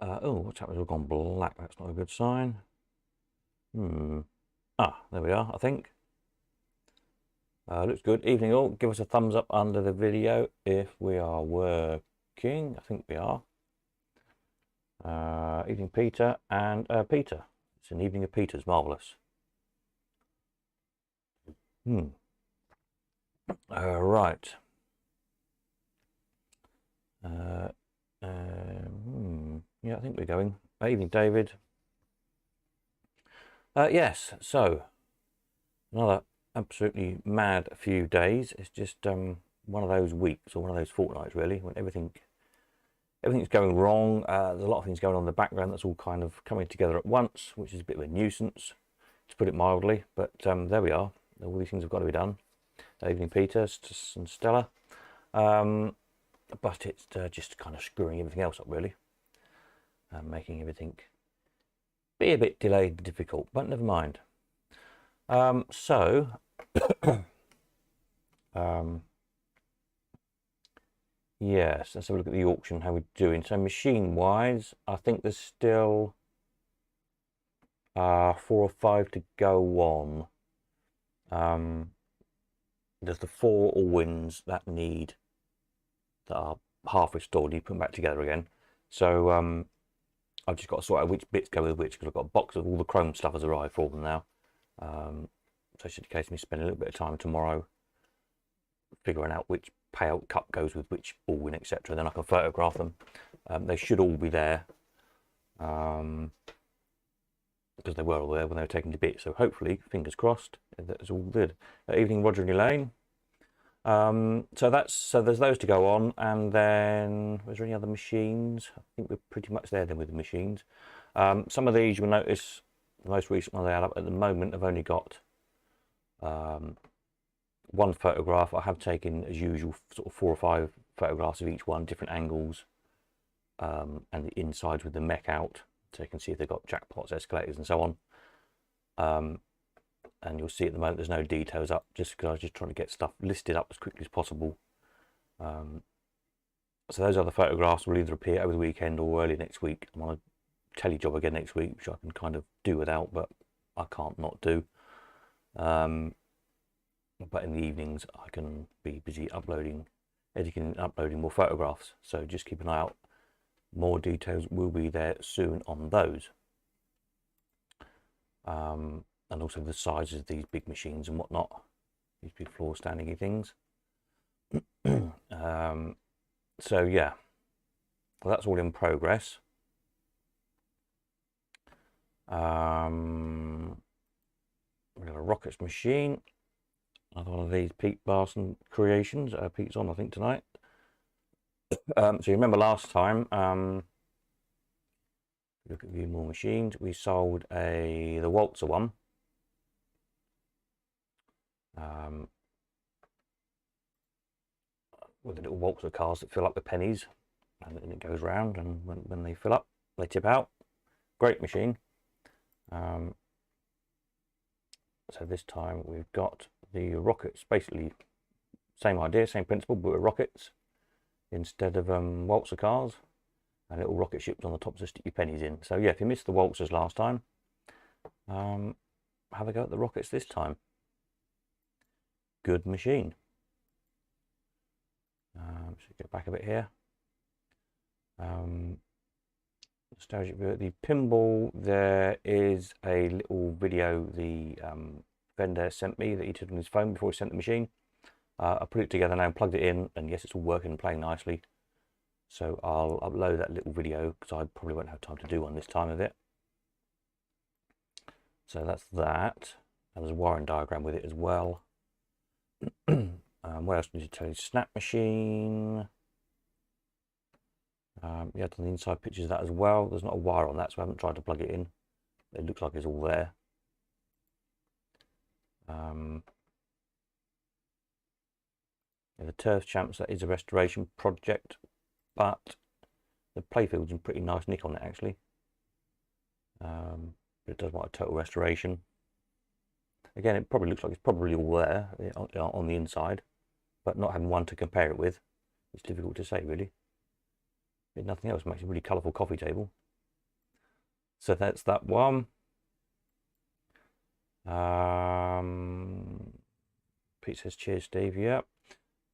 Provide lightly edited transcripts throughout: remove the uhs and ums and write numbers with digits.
Oh, what's happened? We've gone black. That's not a good sign. There we are, I think. Looks good. Evening all. Give us a thumbs up under the video if we are working. I think we are. Evening Peter and Peter. It's an evening of Peter's. Marvellous. Right. Yeah, I think we're going. Evening David. Yes, so another absolutely mad few days. It's just one of those weeks or one of those fortnights really when everything's going wrong. There's a lot of things going on in the background that's all kind of coming together at once, which is a bit of a nuisance, to put it mildly. But there we are. All these things have got to be done. Evening Peter and Stella. But it's just kind of screwing everything else up really, making everything be a bit delayed and difficult, but never mind. Yes, let's have a look at the auction, how we're doing. So machine wise, I think there's still 4 or 5 to go on. There's the 4 Allwins that are half restored, you put them back together again. So I've just got to sort out which bits go with which, because I've got a box of all the chrome stuff has arrived for them now. So it's just a case of me spending a little bit of time tomorrow figuring out which payout cup goes with which Allwin, etc. Then I can photograph them. They should all be there, because they were all there when they were taken to bits. So hopefully, fingers crossed, that's all good. Evening Roger and Elaine. So there's those to go on, and then was there any other machines? I think we're pretty much there then with the machines. Some of these you'll notice, the most recent one they had up at the moment, I've only got one photograph. I have taken, as usual, sort of 4 or 5 photographs of each one, different angles, and the insides with the mech out, so you can see if they've got jackpots, escalators, and so on. And you'll see at the moment there's no details up, just because I was just trying to get stuff listed up as quickly as possible. So those other photographs will either appear over the weekend or early next week. I'm on a telly job again next week, which I can kind of do without, but I can't not do. But in the evenings I can be busy editing and uploading more photographs. So just keep an eye out. More details will be there soon on those. And also the sizes of these big machines and whatnot, these big floor standing things. So yeah, well, that's all in progress. We've got a rockets machine, another one of these Pete Barson creations. Pete's on, I think, tonight. So you remember last time, look at view more machines, we sold the Walzer one. With the little Walzer cars that fill up with pennies, and it goes round, and when they fill up they tip out. Great machine. So this time we've got the rockets, basically same idea, same principle, but with rockets instead of Walzer cars, and little rocket ships on the top to stick your pennies in. So yeah, if you missed the Walzers last time, have a go at the rockets this time. Good machine. So get back a bit here. Nostalgic view. The pinball, there is a little video the vendor sent me that he took on his phone before he sent the machine. I put it together now and plugged it in, and yes, it's all working and playing nicely. So I'll upload that little video, because I probably won't have time to do one this time of it. So that's that. And there's a wiring diagram with it as well. What else did you tell you? Snap machine. Yeah, done the inside pictures of that as well. There's not a wire on that, so I haven't tried to plug it in. It looks like it's all there. Yeah, the Turf Champs, that is a restoration project, but the playfield's in pretty nice nick on it actually. But it does want a total restoration. Again, it probably looks like it's probably all there on the inside, but not having one to compare it with, it's difficult to say really. If nothing else, makes a really colourful coffee table. So that's that one. Pete says, cheers, Steve. Yep.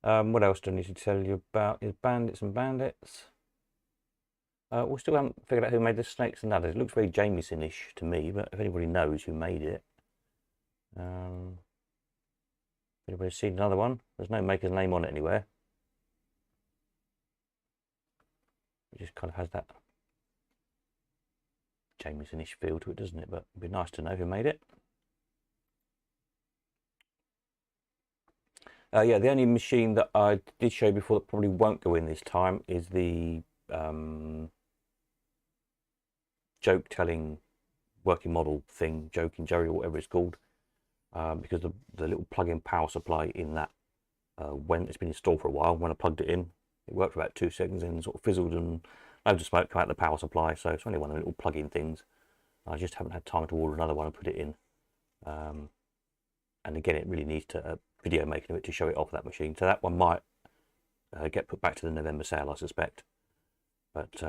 What else do I need to tell you about? Is Bandits and Bandits. We still haven't figured out who made the Snakes and Ladders. It looks very Jameson-ish to me, but if anybody knows who made it. Anybody seen another one? There's no maker's name on it anywhere. It just kind of has that Jameson-ish feel to it, doesn't it? But it'd be nice to know who made it. Yeah, the only machine that I did show before that probably won't go in this time is the joke telling working model thing, Joking Jerry or whatever it's called, because the little plug-in power supply in that, when it's been installed for a while, when I plugged it in, it worked for about 2 seconds and sort of fizzled and loads of smoke come out of the power supply. So it's only one of the little plug-in things. I just haven't had time to order another one and put it in. And again, it really needs to video making of it to show it off that machine. So that one might get put back to the November sale, I suspect. But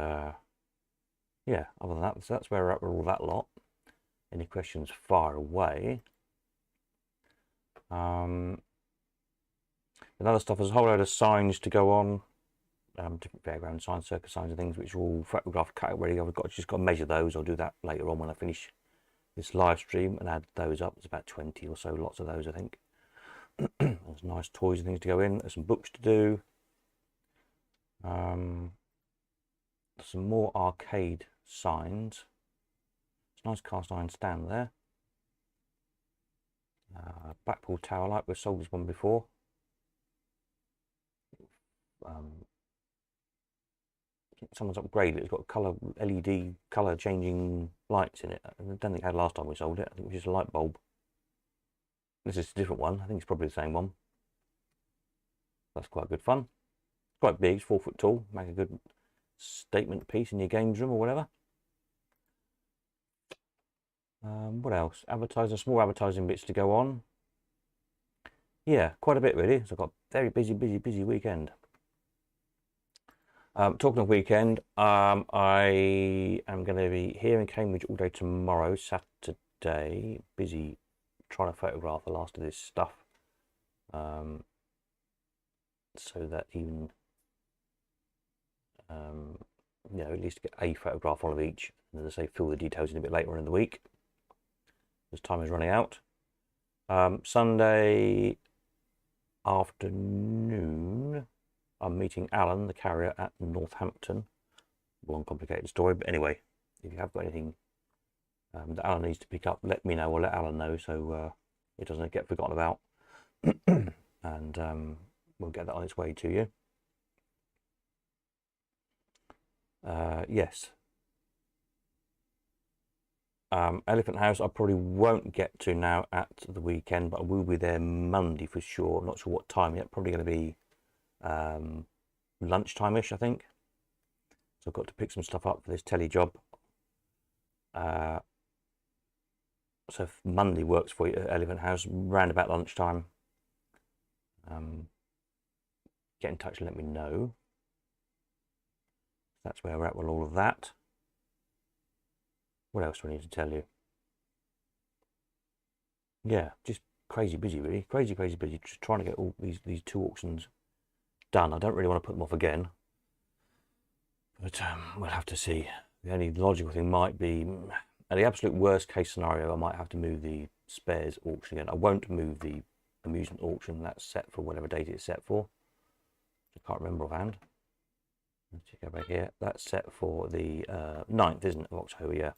yeah, other than that, so that's where we're at with all that lot. Any questions, fire away. Another stuff, there's a whole load of signs to go on, different fairground signs, circus signs and things, which are all photographed, cut out ready. I've just got to measure those. I'll do that later on when I finish this live stream and add those up. There's about 20 or so, lots of those, I think. There's nice toys and things to go in. There's some books to do. Some more arcade signs. It's a nice cast iron stand there. Blackpool Tower Light, we've sold this one before. Someone's upgraded it. It's got color LED color changing lights in it. I don't think it had last time we sold it. I think it was just a light bulb. This is a different one. I think it's probably the same one. That's quite good fun. It's quite big. It's 4 foot tall. Make a good statement piece in your games room or whatever. What else? Advertising, small advertising bits to go on. Yeah, quite a bit really. So I've got a very busy weekend. Talking of weekend, I am going to be here in Cambridge all day tomorrow, Saturday. Busy trying to photograph the last of this stuff, so that even you know, at least get a photograph on of each, and as I say, fill the details in a bit later on in the week, as time is running out. Sunday afternoon, I'm meeting Alan, the carrier, at Northampton. Long, complicated story, but anyway, if you have got anything that Alan needs to pick up, let me know, or let Alan know, so it doesn't get forgotten about. And we'll get that on its way to you. Yes. Elephant House I probably won't get to now at the weekend, but I will be there Monday for sure. I'm not sure what time yet. Probably going to be lunchtime-ish, I think. So I've got to pick some stuff up for this telly job. So if Monday works for you at Elephant House, round about lunchtime, get in touch and let me know. That's where we're at with all of that. What else do I need to tell you? Yeah, just crazy busy, really. Crazy busy. Just trying to get all these 2 auctions done. I don't really want to put them off again, but we'll have to see. The only logical thing might be, at the absolute worst case scenario, I might have to move the spares auction again. I won't move the amusement auction. That's set for whatever date it's set for. I can't remember offhand. Let's go back here. That's set for the 9th, isn't it, of October? Yeah.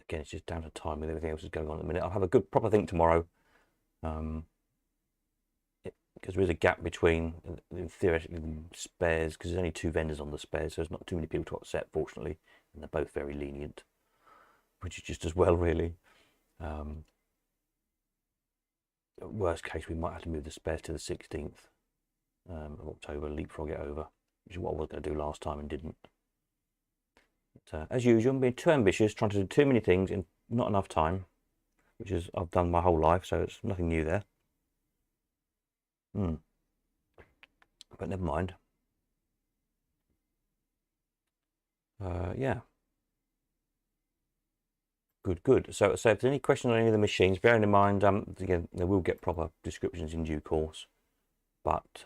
Again, it's just down to time with everything else that's going on at the minute. I'll have a good proper think tomorrow, because there is a gap between theoretically spares, because there's only 2 vendors on the spares, so there's not too many people to upset, fortunately, and they're both very lenient, which is just as well, really. Worst case, we might have to move the spares to the 16th of October, leapfrog it over, which is what I was going to do last time and didn't. But, as usual, I'm being too ambitious, trying to do too many things in not enough time, which is I've done my whole life, so it's nothing new there. But never mind. Yeah, good. So if there's any questions on any of the machines, bearing in mind, again, they will get proper descriptions in due course, but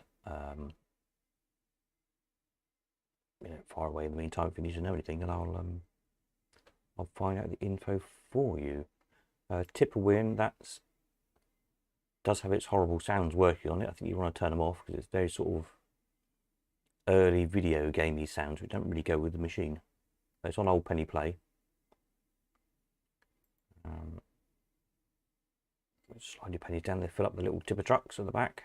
far away in the meantime, if you need to know anything, and I'll find out the info for you. Tipperwin, does have its horrible sounds working on it. I think you want to turn them off because it's very sort of early video gamey sounds which don't really go with the machine. It's on old penny play. Slide your pennies down, they fill up the little tipper trucks at the back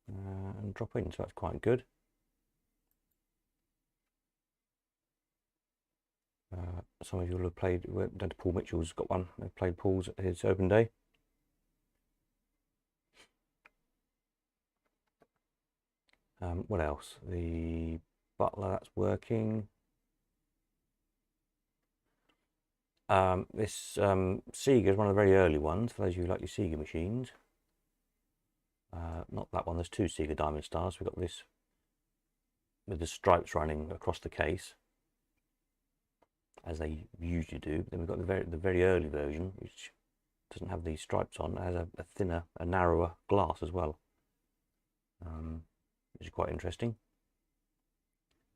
and drop in, so that's quite good. Some of you will have played, down to Paul Mitchell's got one. They've played Paul's at his open day. What else? The Butler, that's working. This Sega is one of the very early ones, for those of you who like your Sega machines. Not that one, there's two Sega Diamond Stars. We've got this with the stripes running across the case, as they usually do. Then we've got the very early version, which doesn't have these stripes on. It has a thinner, a narrower glass as well, which is quite interesting.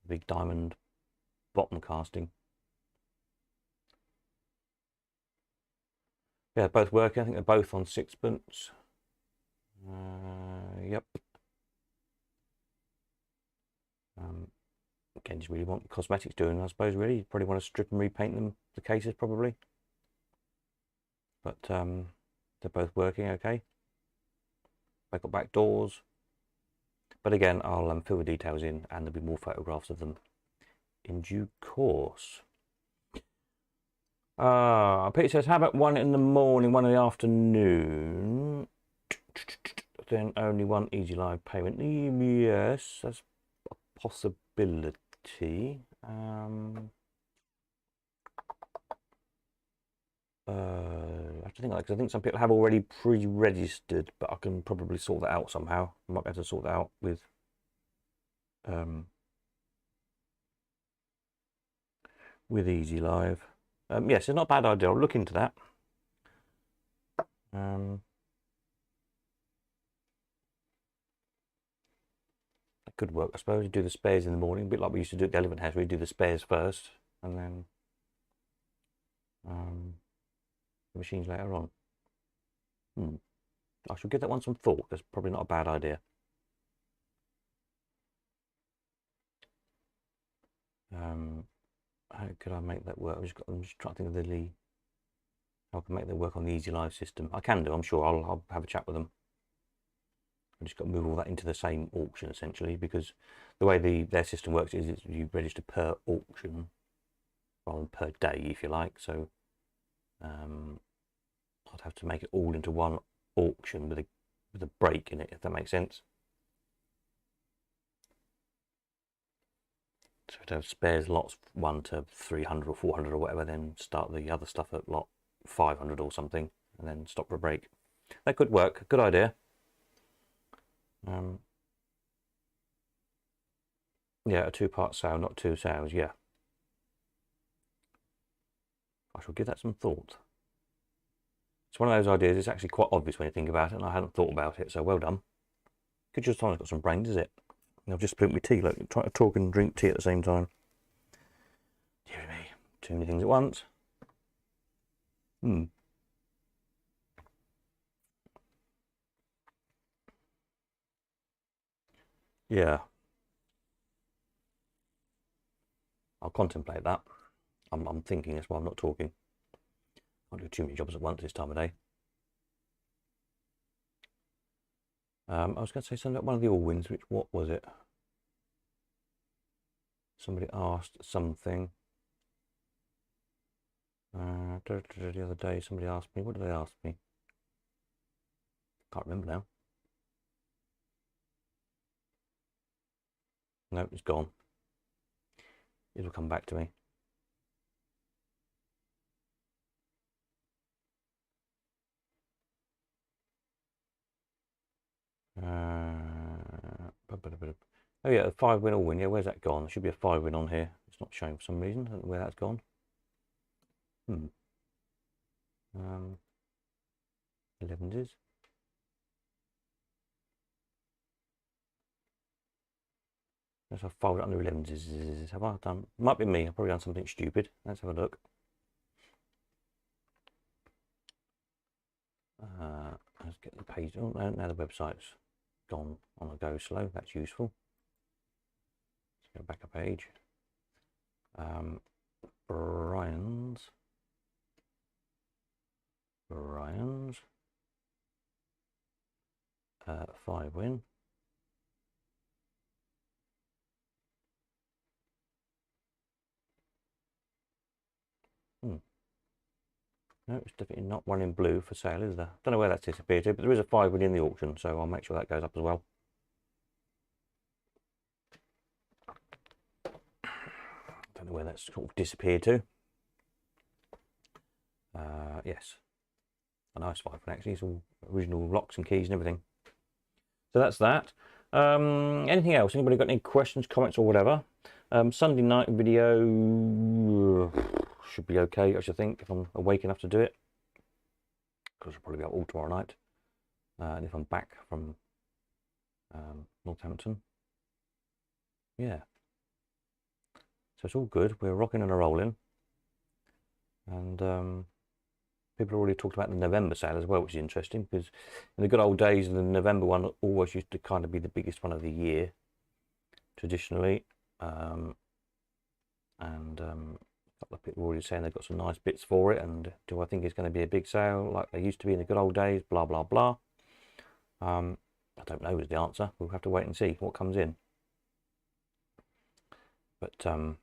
Big diamond bottom casting. Yeah, both working. I think they're both on sixpence. Yep. Again, just really want cosmetics doing, I suppose, really. You probably want to strip and repaint them, the cases, probably. But they're both working okay. They've got back doors. But again, I'll fill the details in, and there'll be more photographs of them in due course. Peter says, how about one in the morning, one in the afternoon? Then only one easy live payment. Yes, that's a possibility. I have to think, because I think some people have already pre-registered, but I can probably sort that out somehow. I might be able to sort that out with Easy Live. Yes, it's not a bad idea. I'll look into that. That could work, I suppose. You do the spares in the morning, a bit like we used to do at the Elephant House. We do the spares first, and then the machines later on. I should give that one some thought. That's probably not a bad idea. How could I make that work? I'm just trying to think of how I can make that work on the Easy Live system. I can do, I'm sure. I'll have a chat with them. I've just got to move all that into the same auction, essentially, because the way their system works is you register per auction rather than per day, if you like. So I'd have to make it all into one auction with a break in it, if that makes sense. So to have spares lots 1 to 300 or 400 or whatever, then start the other stuff at lot 500 or something, and then stop for a break. That could work. Good idea. Yeah, a two-part sale, not two sales. Yeah, I shall give that some thought. It's one of those ideas. It's actually quite obvious when you think about it, and I hadn't thought about it. So well done. Good just time. I've got some brains, is it? I've just split my tea. Look, trying to talk and drink tea at the same time. Dear me, too many things at once. Yeah. I'll contemplate that. I'm thinking that's why I'm not talking. I can't do too many jobs at once this time of day. I was going to say something about one of the Allwins, what was it? Somebody asked something. The other day, somebody asked me. What did they ask me? Can't remember now. No, it's gone. It'll come back to me. Oh yeah, a 5-win Allwin. Yeah, where's that gone? There should be a 5-win on here. It's That's not showing for some reason. I don't know where that's gone. 11s is. Let's have fold under 11s. Have I done? Might be me. I've probably done something stupid. Let's have a look. Let's get the page. Oh, no, now the website's gone on a go slow. That's useful. Let's go back a page. Brian's 5 win. No, it's definitely not one in blue for sale, is there? Don't know where that's disappeared to, but there is a 5 win in the auction, so I'll make sure that goes up as well. Don't know where that's sort of disappeared to. Yes, a nice 5 win actually. It's all original locks and keys and everything. So that's that. Anything else? Anybody got any questions, comments, or whatever? Sunday night video should be okay, I should think, if I'm awake enough to do it, because I'll probably be up all tomorrow night, and if I'm back from Northampton. Yeah, so it's all good. We're rocking and a rolling, and people already talked about the November sale as well, which is interesting, because in the good old days, the November one always used to kind of be the biggest one of the year traditionally. A couple of people are already saying they've got some nice bits for it, and do I think it's going to be a big sale like they used to be in the good old days, blah blah blah. I don't know is the answer. We'll have to wait and see what comes in, but I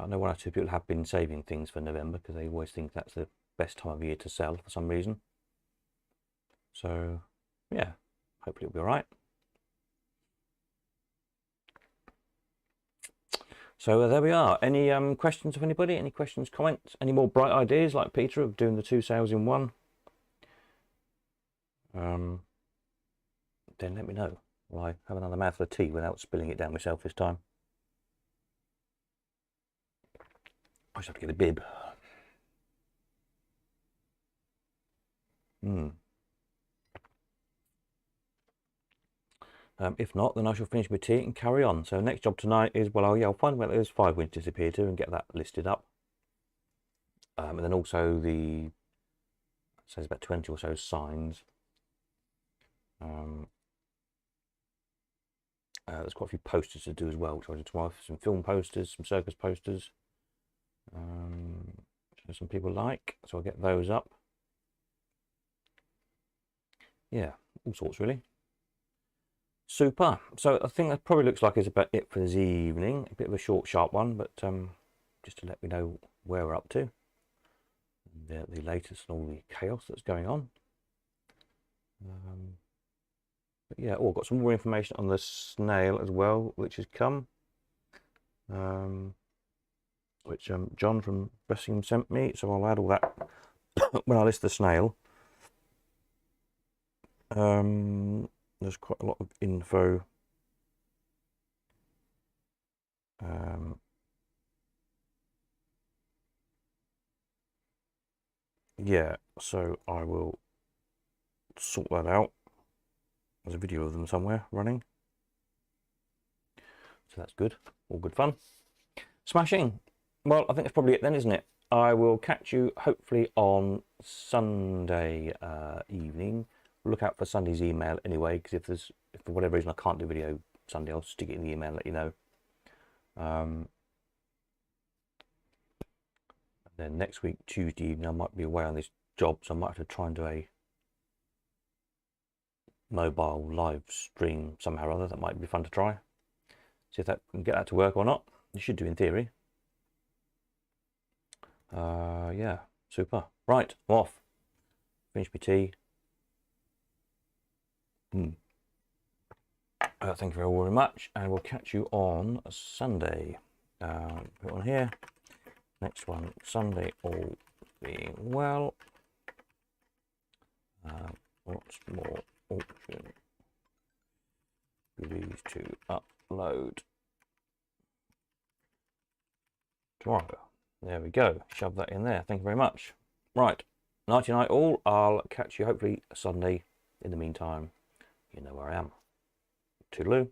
know one or two people have been saving things for November because they always think that's the best time of year to sell for some reason. So yeah, hopefully it'll be all right. So there we are. Any questions of anybody? Any questions, comments? Any more bright ideas like Peter of doing the 2 sales in one? Then let me know. Well, I have another mouthful of tea without spilling it down myself this time. I just have to get a bib. If not, then I shall finish my tea and carry on. So next job tonight is, well, I'll find where those 5 wins disappear to and get that listed up. And then also the, says about 20 or so signs. There's quite a few posters to do as well, which I'll do tomorrow. Some film posters, some circus posters. Some people like, so I'll get those up. Yeah, all sorts really. Super. So I think that probably looks like it's about it for this evening. A bit of a short, sharp one, but just to let me know where we're up to, the latest and all the chaos that's going on. But yeah, I've got some more information on the snail as well, which has come, which John from Bressingham sent me. So I'll add all that when I list the snail. There's quite a lot of info. Yeah, so I will sort that out. There's a video of them somewhere running. So that's good. All good fun. Smashing. Well, I think that's probably it then, isn't it? I will catch you hopefully on Sunday evening. Look out for Sunday's email anyway, because if for whatever reason I can't do video Sunday, I'll stick it in the email and let you know. Then next week, Tuesday evening, I might be away on this job, so I might have to try and do a mobile live stream somehow or other. That might be fun to try. See if that can get that to work or not. You should do in theory. Yeah, super. Right, I'm off. Finish my tea. Thank you all very much, and we'll catch you on Sunday. Put on here. Next one, Sunday, all being well. Lots more auction goodies to upload. tomorrow. There we go. Shove that in there. Thank you very much. Right. Nighty night all. I'll catch you hopefully Sunday. In the meantime, you know where I am. Toodaloo.